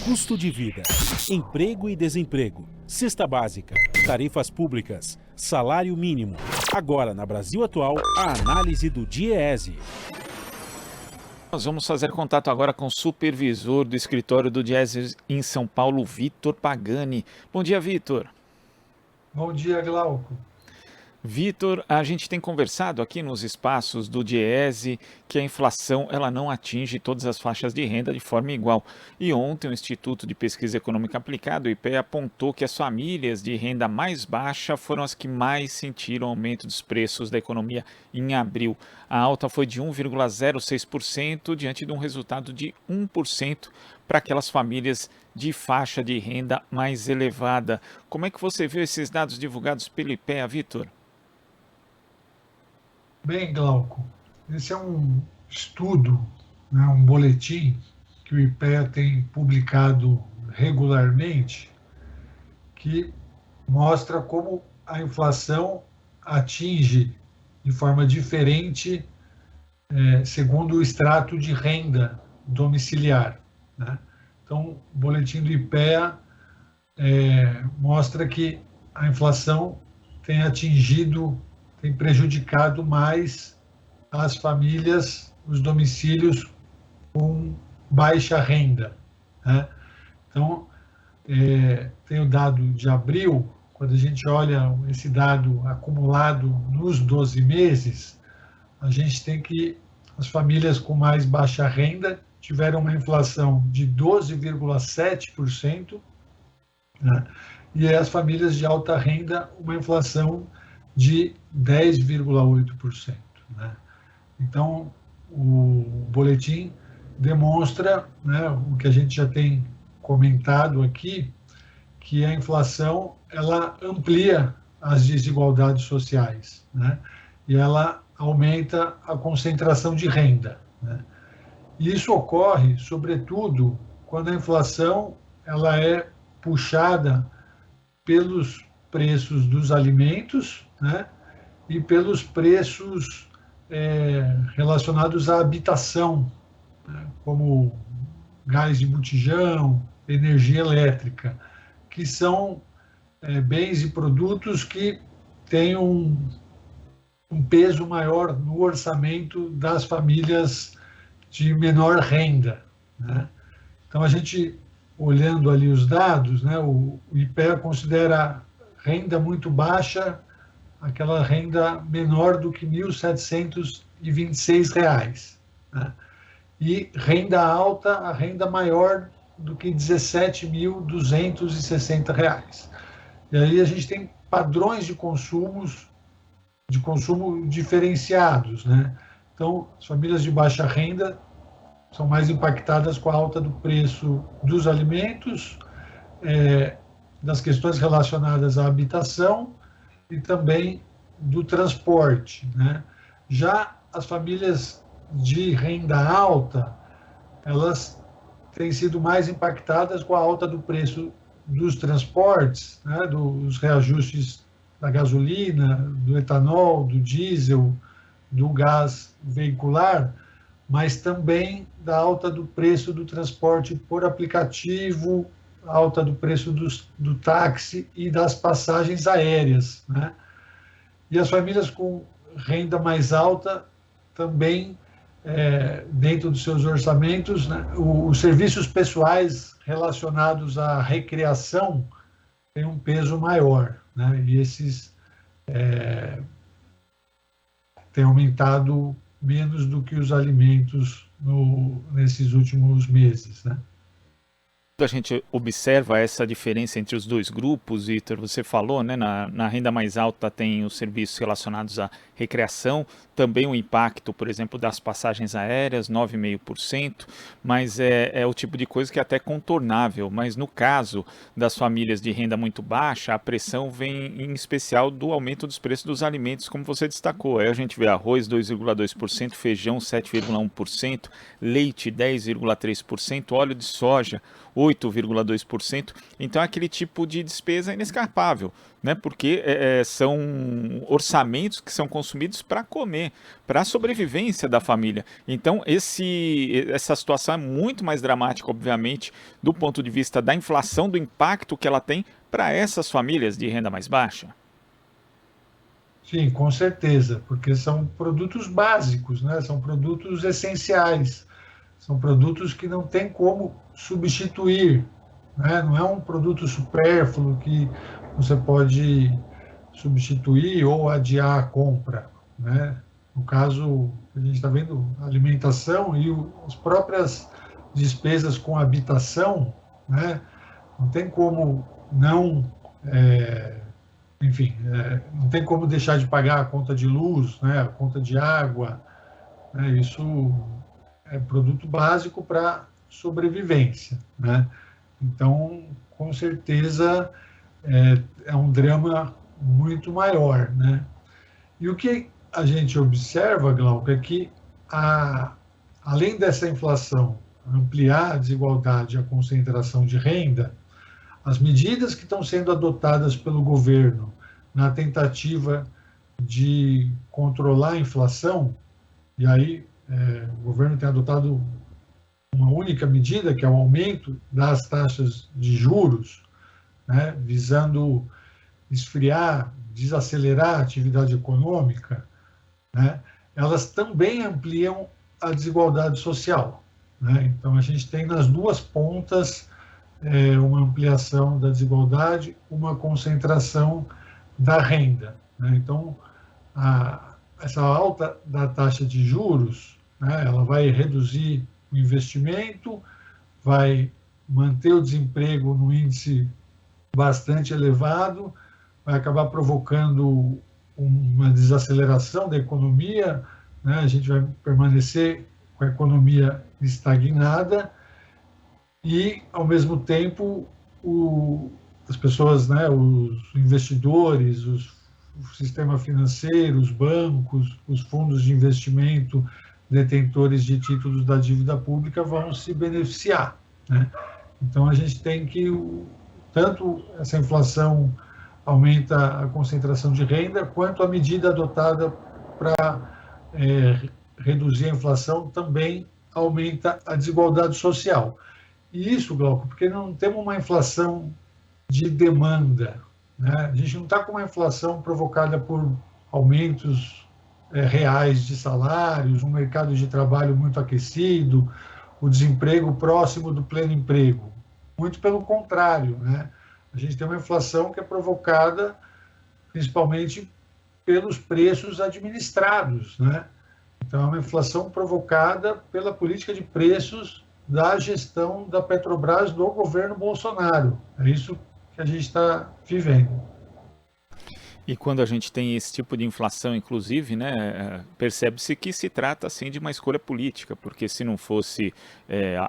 Custo de vida, emprego e desemprego, cesta básica, tarifas públicas, salário mínimo. Agora, na Brasil Atual, a análise do DIEESE. Nós vamos fazer contato agora com o supervisor do escritório do DIEESE em São Paulo, Vitor Pagani. Bom dia, Vitor. Bom dia, Glauco. Vitor, a gente tem conversado aqui nos espaços do DIEESE que a inflação ela não atinge todas as faixas de renda de forma igual. E ontem o Instituto de Pesquisa Econômica Aplicada, o IPE, apontou que as famílias de renda mais baixa foram as que mais sentiram aumento dos preços da economia em abril. A alta foi de 1,06% diante de um resultado de 1% para aquelas famílias de faixa de renda mais elevada. Como é que você viu esses dados divulgados pelo IPE, Vitor? Bem, Glauco, esse é um estudo, né, um boletim que o IPEA tem publicado regularmente, que mostra como a inflação atinge de forma diferente, segundo o extrato de renda domiciliar, né? Então, o boletim do IPEA mostra que a inflação tem prejudicado mais as famílias, os domicílios com baixa renda, né? Então, tem o dado de abril, quando a gente olha esse dado acumulado nos 12 meses, a gente tem que as famílias com mais baixa renda tiveram uma inflação de 12,7%, né? E as famílias de alta renda, uma inflação de 10,8%, né? Então, o boletim demonstra, né, o que a gente já tem comentado aqui, que a inflação ela amplia as desigualdades sociais, né? E ela aumenta a concentração de renda, né? E isso ocorre, sobretudo, quando a inflação ela é puxada pelos preços dos alimentos, né, e pelos preços relacionados à habitação, né, como gás de botijão, energia elétrica, que são bens e produtos que têm um peso maior no orçamento das famílias de menor renda, né? Então, a gente, olhando ali os dados, né, o IPEA considera renda muito baixa aquela renda menor do que R$ 1.726, né? E renda alta, a renda maior do que R$ 17.260. E aí a gente tem padrões de consumo diferenciados, né? Então, as famílias de baixa renda são mais impactadas com a alta do preço dos alimentos, das questões relacionadas à habitação e também do transporte, né? Já as famílias de renda alta, elas têm sido mais impactadas com a alta do preço dos transportes, né? Dos reajustes da gasolina, do etanol, do diesel, do gás veicular, mas também da alta do preço do transporte por aplicativo, alta do preço do táxi e das passagens aéreas, né? E as famílias com renda mais alta também, dentro dos seus orçamentos, né, os serviços pessoais relacionados à recreação têm um peso maior, né? E esses têm aumentado menos do que os alimentos nesses últimos meses, né? A gente observa essa diferença entre os dois grupos, Vitor, você falou, né, na renda mais alta tem os serviços relacionados à recreação, também o impacto, por exemplo, das passagens aéreas, 9,5%, mas é o tipo de coisa que é até contornável, mas no caso das famílias de renda muito baixa, a pressão vem em especial do aumento dos preços dos alimentos, como você destacou. Aí a gente vê arroz 2,2%, feijão 7,1%, leite 10,3%, óleo de soja 8%, 8,2%. Então é aquele tipo de despesa inescapável, né? Porque são orçamentos que são consumidos para comer, para a sobrevivência da família. Então essa situação é muito mais dramática, obviamente, do ponto de vista da inflação, do impacto que ela tem para essas famílias de renda mais baixa. Sim, com certeza, porque são produtos básicos, né? São produtos essenciais, são produtos que não tem como substituir, né? Não é um produto supérfluo que você pode substituir ou adiar a compra, né? No caso, a gente está vendo a alimentação e as próprias despesas com habitação, né? Não tem como não, enfim, não tem como deixar de pagar a conta de luz, né? A conta de água, né? Isso é produto básico para sobrevivência, né? Então, com certeza, é um drama muito maior, né? E o que a gente observa, Glauco, é que, além dessa inflação ampliar a desigualdade e a concentração de renda, as medidas que estão sendo adotadas pelo governo na tentativa de controlar a inflação, e aí o governo tem adotado uma única medida, que é o aumento das taxas de juros, né, visando esfriar, desacelerar a atividade econômica, né, elas também ampliam a desigualdade social, né? Então, a gente tem nas duas pontas uma ampliação da desigualdade, uma concentração da renda, né? Então, essa alta da taxa de juros, né, ela vai reduzir o investimento, vai manter o desemprego no índice bastante elevado, vai acabar provocando uma desaceleração da economia, né? A gente vai permanecer com a economia estagnada e, ao mesmo tempo, as pessoas, né, os investidores, o sistema financeiro, os bancos, os fundos de investimento, detentores de títulos da dívida pública vão se beneficiar, né? Então, a gente tem que, tanto essa inflação aumenta a concentração de renda, quanto a medida adotada para reduzir a inflação também aumenta a desigualdade social. E isso, Glauco, porque não temos uma inflação de demanda, né? A gente não está com uma inflação provocada por aumentos reais de salários, um mercado de trabalho muito aquecido, o desemprego próximo do pleno emprego. Muito pelo contrário, né? A gente tem uma inflação que é provocada principalmente pelos preços administrados, né? Então, é uma inflação provocada pela política de preços da gestão da Petrobras do governo Bolsonaro. É isso que a gente está vivendo. E quando a gente tem esse tipo de inflação, inclusive, né, percebe-se que se trata, assim, de uma escolha política, porque se não fosse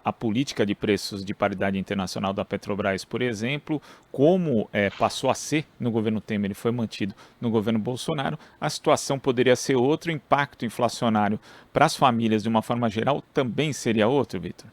a política de preços de paridade internacional da Petrobras, por exemplo, como passou a ser no governo Temer e foi mantido no governo Bolsonaro, a situação poderia ser outra, o impacto inflacionário para as famílias, de uma forma geral, também seria outro, Vitor?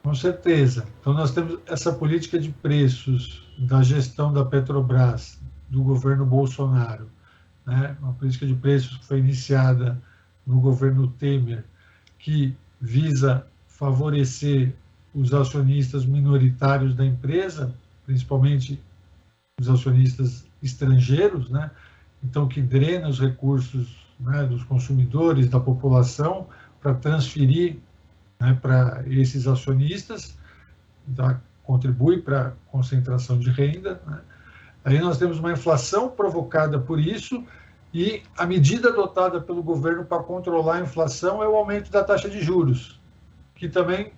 Com certeza. Então, nós temos essa política de preços da gestão da Petrobras, do governo Bolsonaro, né? Uma política de preços que foi iniciada no governo Temer, que visa favorecer os acionistas minoritários da empresa, principalmente os acionistas estrangeiros, né? Então, que drena os recursos, né, dos consumidores, da população, para transferir, né, para esses acionistas, então, contribui para a concentração de renda, né? Aí nós temos uma inflação provocada por isso, e a medida adotada pelo governo para controlar a inflação é o aumento da taxa de juros, que também,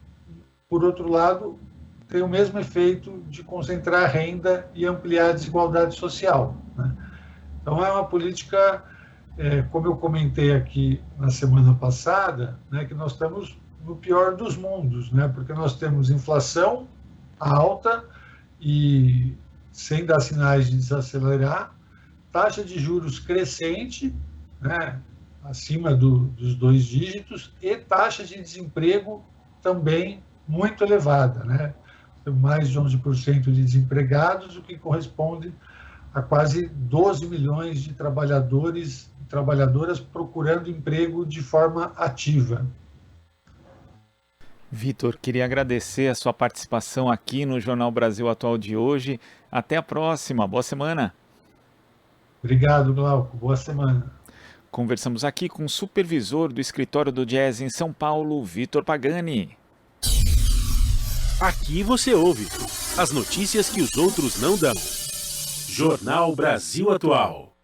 por outro lado, tem o mesmo efeito de concentrar a renda e ampliar a desigualdade social, né? Então, é uma política, como eu comentei aqui na semana passada, né, que nós estamos no pior dos mundos, né? Porque nós temos inflação alta e sem dar sinais de desacelerar, taxa de juros crescente, né, acima dos 2 dígitos, e taxa de desemprego também muito elevada, né? Mais de 11% de desempregados, o que corresponde a quase 12 milhões de trabalhadores e trabalhadoras procurando emprego de forma ativa. Vitor, queria agradecer a sua participação aqui no Jornal Brasil Atual de hoje. Até a próxima. Boa semana. Obrigado, Glauco. Boa semana. Conversamos aqui com o supervisor do escritório do Diese em São Paulo, Vitor Pagani. Aqui você ouve as notícias que os outros não dão. Jornal Brasil Atual.